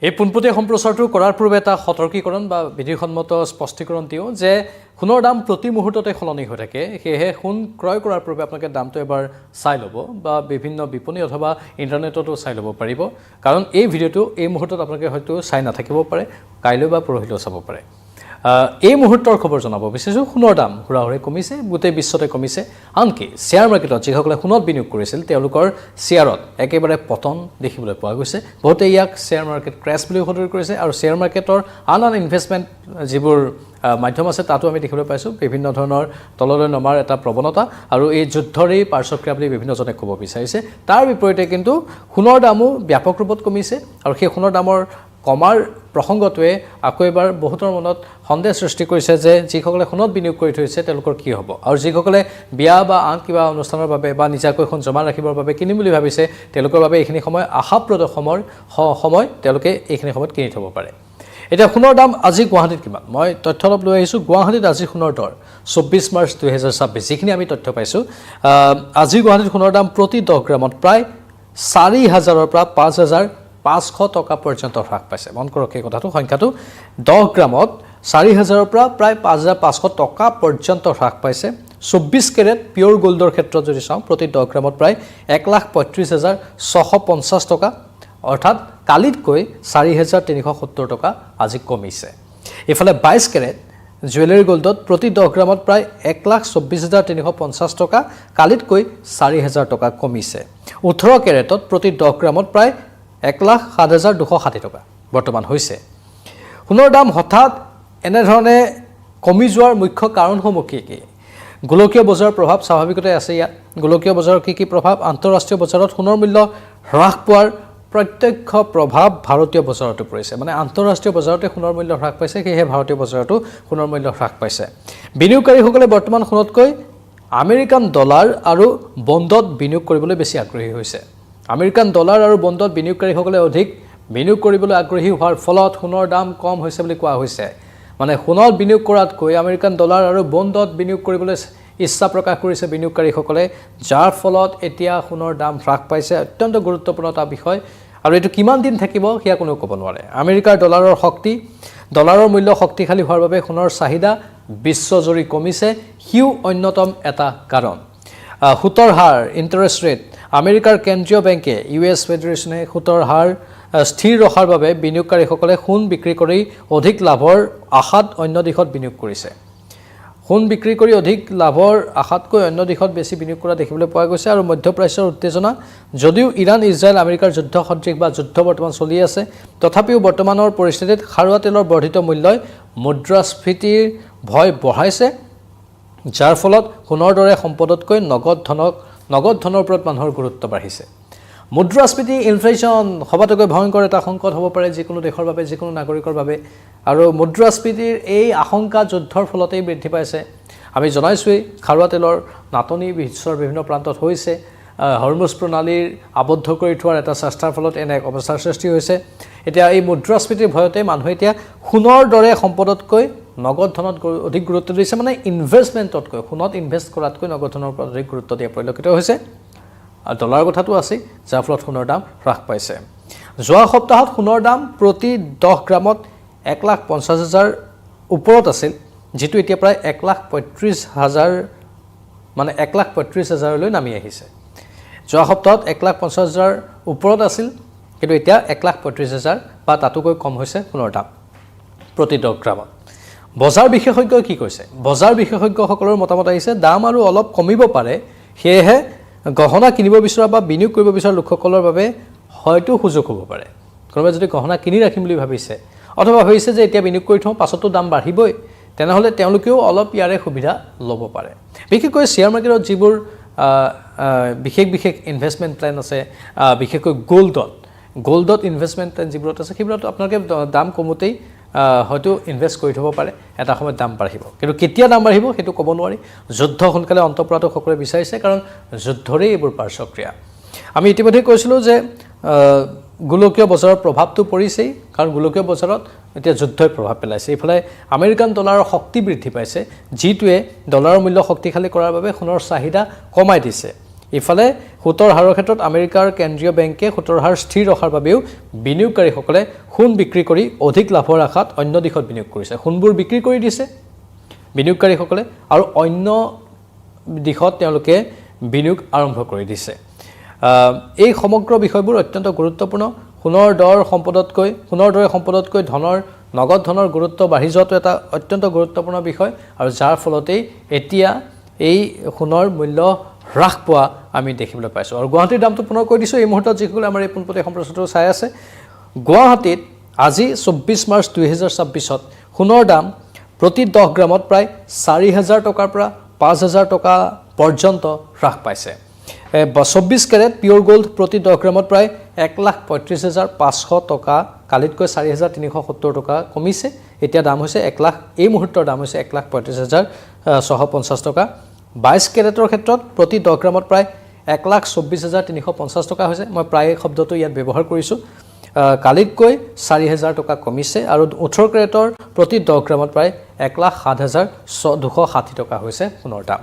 এই পোনপটীয়া সম্প্ৰচাৰটো কৰাৰ পূৰ্বে এটা সতৰ্কীকৰণ বা বিধিসন্মত স্পষ্টীকৰণ দিওঁ যে সোণৰ দাম প্ৰতি মুহূৰ্ততে সলনি হৈ থাকে সেয়েহে সোণ ক্ৰয় কৰাৰ পূৰ্বে আপোনালোকে দামটো এবাৰ চাই ল'ব বা বিভিন্ন বিপণী অথবা ইণ্টাৰনেটতো চাই ল'ব পাৰিব কাৰণ এই ভিডিঅ'টো এই মুহূৰ্তত আপোনালোকে হয়তো চাই নাথাকিব পাৰে কাইলৈ বা পৰহিলৈও চাব পাৰে এই মুহূৰ্তৰ খবৰ জনাব বিচাৰিছোঁ সোণৰ দাম হুৰাহুৰে কমিছে গোটেই বিশ্বতে কমিছে আনকি শ্বেয়াৰ মাৰ্কেটত যিসকলে সোণত বিনিয়োগ কৰিছিল তেওঁলোকৰ শ্বেয়াৰত একেবাৰে পতন দেখিবলৈ পোৱা গৈছে বহুতে ইয়াক শ্বেয়াৰ মাৰ্কেট ক্ৰেছ বুলি সদৰি কৰিছে আৰু শ্বেয়াৰ মাৰ্কেটৰ আন ইনভেষ্টমেণ্ট যিবোৰ মাধ্যম আছে তাতো আমি দেখিবলৈ পাইছোঁ বিভিন্ন ধৰণৰ তললৈ নমাৰ এটা প্ৰৱণতা আৰু এই যুদ্ধৰেই পাৰ্শ্বক্ৰিয়া বুলি বিভিন্নজনে ক'ব বিচাৰিছে তাৰ বিপৰীতে কিন্তু সোণৰ দামো ব্যাপক ৰূপত কমিছে আৰু সেই সোণৰ দামৰ কমাৰ প্ৰসংগটোৱে আকৌ এবাৰ বহুতৰ মনত সন্দেহ সৃষ্টি কৰিছে যে যিসকলে সোণত বিনিয়োগ কৰি থৈছে তেওঁলোকৰ কি হ'ব আৰু যিসকলে বিয়া বা আন কিবা অনুষ্ঠানৰ বাবে বা নিজাকৈ সোণ জমা ৰাখিবৰ বাবে কিনিম বুলি ভাবিছে তেওঁলোকৰ বাবে এইখিনি সময় আশাপ্ৰদ সময় তেওঁলোকে এইখিনি সময়ত কিনি থ'ব পাৰে এতিয়া সোণৰ দাম আজি গুৱাহাটীত কিমান মই তথ্য অলপ লৈ আহিছোঁ গুৱাহাটীত আজি সোণৰ দৰ 24 মাৰ্চ 2026 যিখিনি আমি তথ্য পাইছোঁ আজি গুৱাহাটীত সোণৰ দাম প্ৰতি 10 গ্ৰামত প্ৰায় 4,000ৰ পৰা 5,500 টকা পৰ্যন্ত হ্ৰাস পাইছে মন কৰক এই কথাটো সংখ্যাটো 10 গ্ৰামত 4,000ৰ পৰা প্ৰায় 5,500 টকা পৰ্যন্ত হ্ৰাস পাইছে 24 কেৰেট পিয়ৰ গোল্ডৰ ক্ষেত্ৰত যদি চাওঁ প্ৰতি 10 গ্ৰামত প্ৰায় 1,35,650 টকা অৰ্থাৎ কালিতকৈ 4,370 টকা আজি কমিছে ইফালে 22 কেৰেট জুৱেলাৰী গোল্ডত প্ৰতি 10 গ্ৰামত প্ৰায় 1,24,350 টকা কালিতকৈ 4,000 টকা কমিছে 18 কেৰেটত প্ৰতি 10 গ্ৰামত প্ৰায় 1,07,260 টকা বৰ্তমান হৈছে সোণৰ দাম হঠাৎ এনেধৰণে কমি যোৱাৰ মুখ্য কাৰণসমূহ কি কি গোলকীয় বজাৰৰ প্ৰভাৱ স্বাভাৱিকতে আছে ইয়াত গোলকীয় বজাৰৰ কি কি প্ৰভাৱ আন্তঃৰাষ্ট্ৰীয় বজাৰত সোণৰ মূল্য হ্ৰাস পোৱাৰ প্ৰত্যক্ষ প্ৰভাৱ ভাৰতীয় বজাৰতো পৰিছে মানে আন্তঃৰাষ্ট্ৰীয় বজাৰতে সোণৰ মূল্য হ্ৰাস পাইছে সেয়েহে ভাৰতীয় বজাৰতো সোণৰ মূল্য হ্ৰাস পাইছে বিনিয়োগকাৰীসকলে বৰ্তমান সোণতকৈ আমেৰিকান ডলাৰ আৰু বণ্ডত বিনিয়োগ কৰিবলৈ বেছি আগ্ৰহী হৈছে আমেৰিকান ডলাৰ আৰু বণ্ডত বিনিয়োগকাৰীসকলে অধিক বিনিয়োগ কৰিবলৈ আগ্ৰহী হোৱাৰ ফলত সোণৰ দাম কম হৈছে বুলি কোৱা হৈছে মানে সোণত বিনিয়োগ কৰাতকৈ আমেৰিকান ডলাৰ আৰু বণ্ডত বিনিয়োগ কৰিবলৈ ইচ্ছা প্ৰকাশ কৰিছে বিনিয়োগকাৰীসকলে যাৰ ফলত এতিয়া সোণৰ দাম হ্ৰাস পাইছে অত্যন্ত গুৰুত্বপূৰ্ণ এটা বিষয় আৰু এইটো কিমান দিন থাকিব সেয়া কোনেও ক'ব নোৱাৰে আমেৰিকাৰ ডলাৰৰ মূল্য শক্তিশালী হোৱাৰ বাবে সোণৰ চাহিদা বিশ্বজুৰি কমিছে হিউ অন্যতম এটা কাৰণ সুতৰ হাৰ ইণ্টাৰেষ্ট ৰেট আমেৰিকাৰ কেন্দ্ৰীয় বেংকে US ফেডাৰেশ্যনে সুতৰ হাৰ স্থিৰ ৰখাৰ বাবে বিনিয়োগকাৰীসকলে সোণ বিক্ৰী কৰি অধিক লাভৰ আশাত অন্য দিশত বিনিয়োগ কৰিছে সোণ বিক্ৰী কৰি অধিক লাভৰ আশাতকৈ অন্য দিশত বেছি বিনিয়োগ কৰা দেখিবলৈ পোৱা গৈছে আৰু মধ্যপ্ৰাচ্যৰ উত্তেজনা যদিও ইৰাণ ইজৰাইল আমেৰিকাৰ যুদ্ধ সদৃশ বা যুদ্ধ বৰ্তমান চলি আছে তথাপিও বৰ্তমানৰ পৰিস্থিতিত খাৰুৱা তেলৰ বৰ্ধিত মূল্যই মুদ্ৰাস্ফীতিৰ ভয় বঢ়াইছে যাৰ ফলত সোণৰ দৰে সম্পদতকৈ নগদ ধনৰ ওপৰত মানুহৰ গুৰুত্ব বাঢ়িছে মুদ্ৰাস্ফীতি ইনফ্লেশ্যন সবাতোকৈ ভয়ংকৰ এটা সংকট হ'ব পাৰে যিকোনো দেশৰ বাবে যিকোনো নাগৰিকৰ বাবে আৰু মুদ্ৰাস্ফীতিৰ এই আশংকা যুদ্ধৰ ফলতেই বৃদ্ধি পাইছে আমি জনাইছোৱেই খাৰুৱা তেলৰ নাটনি বিশ্বৰ বিভিন্ন প্ৰান্তত হৈছে হৰমুজ প্ৰণালীৰ আবদ্ধ কৰি থোৱাৰ এটা চেষ্টাৰ ফলত এনে এক অৱস্থাৰ সৃষ্টি হৈছে এতিয়া এই মুদ্ৰাস্ফীতিৰ ভয়তে মানুহে এতিয়া সোণৰ দৰে সম্পদতকৈ নগদ ধনত অধিক গুৰুত্ব দিছে মানে ইনভেষ্টমেণ্টতকৈ সোণত ইনভেষ্ট কৰাতকৈ নগদ ধনৰ ওপৰত অধিক গুৰুত্ব দিয়া পৰিলক্ষিত হৈছে আৰু ডলাৰৰ কথাটো আছে যাৰ ফলত সোণৰ দাম হ্ৰাস পাইছে যোৱা সপ্তাহত সোণৰ দাম প্ৰতি 10 গ্ৰামত 1,50,000 ওপৰত আছিল যিটো এতিয়া প্ৰায় 1,35,000 মানে 1,35,000লৈ নামি আহিছে যোৱা সপ্তাহত 1,50,000 ওপৰত আছিল কিন্তু এতিয়া 1,35,000 বা তাতোকৈ কম হৈছে সোণৰ দাম প্ৰতি 10 গ্ৰামত বজাৰ বিশেষজ্ঞই কি কৈছে বজাৰ বিশেষজ্ঞসকলৰ মতামত আহিছে দাম আৰু অলপ কমিব পাৰে সেয়েহে গহনা কিনিব বিচৰা বা বিনিয়োগ কৰিব বিচৰা লোকসকলৰ বাবে হয়তো সুযোগ হ'ব পাৰে কোনোবাই যদি গহনা কিনি ৰাখিম বুলি ভাবিছে অথবা ভাবিছে যে এতিয়া বিনিয়োগ কৰি থওঁ পাছতো দাম বাঢ়িবই তেনেহ'লে তেওঁলোকেও অলপ ইয়াৰে সুবিধা ল'ব পাৰে বিশেষকৈ শ্বেয়াৰ মাৰ্কেটত যিবোৰ বিশেষ ইনভেষ্টমেণ্ট প্লেন আছে বিশেষকৈ গোল্ডত ইনভেষ্টমেণ্ট প্লেন যিবোৰত আছে সেইবোৰত আপোনালোকে দাম কমোতেই হয়তো ইনভেষ্ট কৰি থ'ব পাৰে এটা সময়ত দাম বাঢ়িব কিন্তু কেতিয়া দাম বাঢ়িব সেইটো ক'ব নোৱাৰি যুদ্ধ সোনকালে অন্ত পৰাটো সকলোৱে বিচাৰিছে কাৰণ যুদ্ধৰেই এইবোৰ পাৰ্শ্বক্ৰিয়া আমি ইতিমধ্যে কৈছিলোঁ যে গোলকীয় বজাৰৰ প্ৰভাৱটো পৰিছেই কাৰণ গোলকীয় বজাৰত এতিয়া যুদ্ধই প্ৰভাৱ পেলাইছে ইফালে আমেৰিকান ডলাৰৰ শক্তি বৃদ্ধি পাইছে যিটোৱে ডলাৰৰ মূল্য শক্তিশালী কৰাৰ বাবে সোণৰ চাহিদা কমাই দিছে ইফালে সুতৰ হাৰৰ ক্ষেত্ৰত আমেৰিকাৰ কেন্দ্ৰীয় বেংকে সুতৰ হাৰ স্থিৰ ৰখাৰ বাবেও বিনিয়োগকাৰীসকলে সোণ বিক্ৰী কৰি অধিক লাভৰ আশাত অন্য দিশত বিনিয়োগ কৰিছে সোণবোৰ বিক্ৰী কৰি দিছে বিনিয়োগকাৰীসকলে আৰু অন্য দিশত তেওঁলোকে বিনিয়োগ আৰম্ভ কৰি দিছে এই সমগ্ৰ বিষয়বোৰ অত্যন্ত গুৰুত্বপূৰ্ণ সোণৰ দৰে সম্পদতকৈ নগদ ধনৰ গুৰুত্ব বাঢ়ি যোৱাটো এটা অত্যন্ত গুৰুত্বপূৰ্ণ বিষয় আৰু যাৰ ফলতেই এতিয়া এই সোণৰ মূল্য হ্ৰাস পোৱা আমি দেখিবলৈ পাইছোঁ আৰু গুৱাহাটীৰ দামটো পুনৰ কৈ দিছোঁ এই মুহূৰ্তত যিসকলে আমাৰ এই পোনপটীয়া সম্প্ৰচাৰটো চাই আছে গুৱাহাটীত আজি 24 মাৰ্চ 2026ত সোণৰ দাম প্ৰতি 10 গ্ৰামত প্ৰায় 4,000 টকাৰ পৰা 5,000 টকা পৰ্যন্ত হ্ৰাস পাইছে 24 কেৰেট পিয়ৰ গোল্ড প্ৰতি 10 গ্ৰামত প্ৰায় 1,35,500 টকা কালিতকৈ 4,370 টকা কমিছে এতিয়া দাম হৈছে 1 লাখ এই মুহূৰ্তৰ দাম হৈছে 1,35,650 টকা 22 কেৰেটৰ ক্ষেত্ৰত প্ৰতি 10 গ্ৰামত প্ৰায় 1,24,350 টকা হৈছে মই প্ৰায় শব্দটো ইয়াত ব্যৱহাৰ কৰিছোঁ কালিতকৈ 4,000 টকা কমিছে আৰু 18 কেৰেটৰ প্ৰতি 10 গ্ৰামত প্ৰায় 1,07,260 টকা হৈছে সোণৰ দাম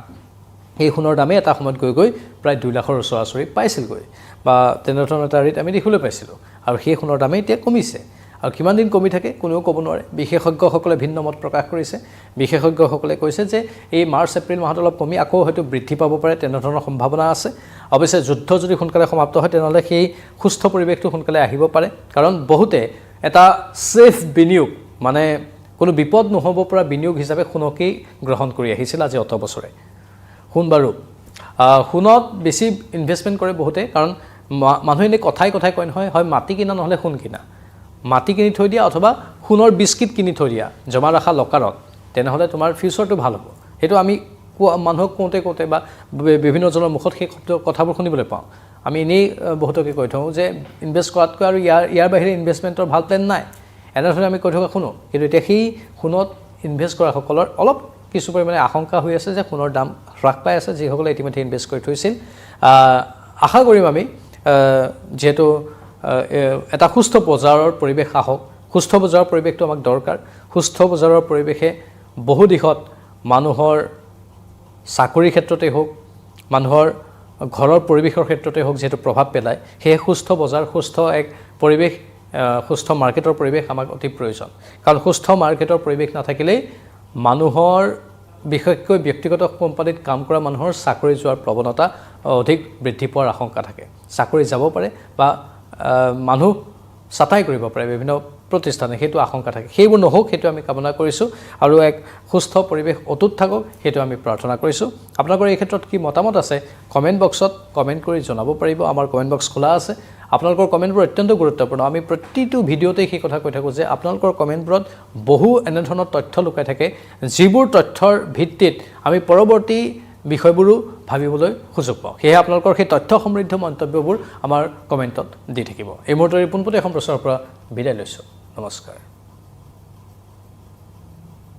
এই সোণৰ দামে এটা সময়ত গৈ প্ৰায় 2 লাখৰ ওচৰা-ওচৰি পাইছিলগৈ বা তেনেধৰণৰ এটা ৰেট আমি দেখিবলৈ পাইছিলোঁ আৰু সেই সোণৰ দামে এতিয়া কমিছে আৰু কিমান দিন কমি থাকে কোনেও ক'ব নোৱাৰে বিশেষজ্ঞসকলে ভিন্ন মত প্ৰকাশ কৰিছে বিশেষজ্ঞসকলে কৈছে যে এই মাৰ্চ এপ্ৰিল মাহত অলপ কমি আকৌ হয়তো বৃদ্ধি পাব পাৰে তেনেধৰণৰ সম্ভাৱনা আছে অৱশ্যে যুদ্ধ যদি সোনকালে সমাপ্ত হয় তেনেহ'লে সেই সুস্থ পৰিৱেশটো সোনকালে আহিব পাৰে কাৰণ বহুতে এটা ছেফ বিনিয়োগ মানে কোনো বিপদ নহ'ব পৰা বিনিয়োগ হিচাপে সোণকেই গ্ৰহণ কৰি আহিছিল আজি অত বছৰে সোণ বাৰু সোণত বেছি ইনভেষ্টমেণ্ট কৰে বহুতে কাৰণ মানুহে এনে কথাই কয় নহয় হয় মাটি কিনা নহ'লে সোণ কিনা মাটি কিনি থৈ দিয়া অথবা সোণৰ বিস্কিট কিনি থৈ দিয়া জমা ৰখা লকাৰত তেনেহ'লে তোমাৰ ফিউচাৰটো ভাল হ'ব সেইটো আমি মানুহক কওঁতে বা বিভিন্নজনৰ মুখত সেই কথাবোৰ শুনিবলৈ পাওঁ আমি এনেই বহুতকে কৈ থওঁ যে ইনভেষ্ট কৰাতকৈ আৰু ইয়াৰ বাহিৰে ইনভেষ্টমেণ্টৰ ভাল প্লেন নাই এনেধৰণে আমি কৈ থকা শুনো কিন্তু এতিয়া সেই সোণত ইনভেষ্ট কৰাসকলৰ অলপ কিছু পৰিমাণে আশংকা হৈ আছে যে সোণৰ দাম হ্ৰাস পাই আছে যিসকলে ইতিমধ্যে ইনভেষ্ট কৰি থৈছিল আশা কৰিম আমি যেহেতু এটা সুস্থ বজাৰৰ পৰিৱেশ আহক সুস্থ বজাৰৰ পৰিৱেশটো আমাক দৰকাৰ সুস্থ বজাৰৰ পৰিৱেশে বহু দিশত মানুহৰ চাকৰিৰ ক্ষেত্ৰতে হওক মানুহৰ ঘৰৰ পৰিৱেশৰ ক্ষেত্ৰতে হওক যেহেতু প্ৰভাৱ পেলায় সেয়ে সুস্থ বজাৰ সুস্থ এক পৰিৱেশ সুস্থ মাৰ্কেটৰ পৰিৱেশ আমাক অতি প্ৰয়োজন কাৰণ সুস্থ মাৰ্কেটৰ পৰিৱেশ নাথাকিলেই মানুহৰ বিশেষকৈ ব্যক্তিগত কোম্পানীত কাম কৰা মানুহৰ চাকৰি যোৱাৰ প্ৰৱণতা অধিক বৃদ্ধি পোৱাৰ আশংকা থাকে চাকৰি যাব পাৰে বা মানুহ ছাটাই কৰিব পাৰে বিভিন্ন প্ৰতিষ্ঠানে সেইটো আশংকা থাকে সেইবোৰ নহওক সেইটো আমি কামনা কৰিছোঁ আৰু এক সুস্থ পৰিৱেশ অটুট থাকক সেইটো আমি প্ৰাৰ্থনা কৰিছোঁ আপোনালোকৰ এই ক্ষেত্ৰত কি মতামত আছে কমেণ্ট বক্সত কমেণ্ট কৰি জনাব পাৰিব আমাৰ কমেণ্ট বক্স খোলা আছে আপোনালোকৰ কমেণ্টবোৰ অত্যন্ত গুৰুত্বপূৰ্ণ আমি প্ৰতিটো ভিডিঅ'তে সেই কথা কৈ থাকোঁ যে আপোনালোকৰ কমেণ্টবোৰত বহু এনেধৰণৰ তথ্য লুকাই থাকে যিবোৰ তথ্যৰ ভিত্তিত আমি পৰৱৰ্তী বিষয়বোৰো ভাবিবলৈ সুযোগ পাওঁ সেয়ে আপোনালোকৰ সেই তথ্য সমৃদ্ধ মন্তব্যবোৰ আমাৰ কমেণ্টত দি থাকিব এই মুহূৰ্তৰ পোনপটীয়া সম্প্ৰচাৰৰ পৰা বিদায় লৈছোঁ নমস্কাৰ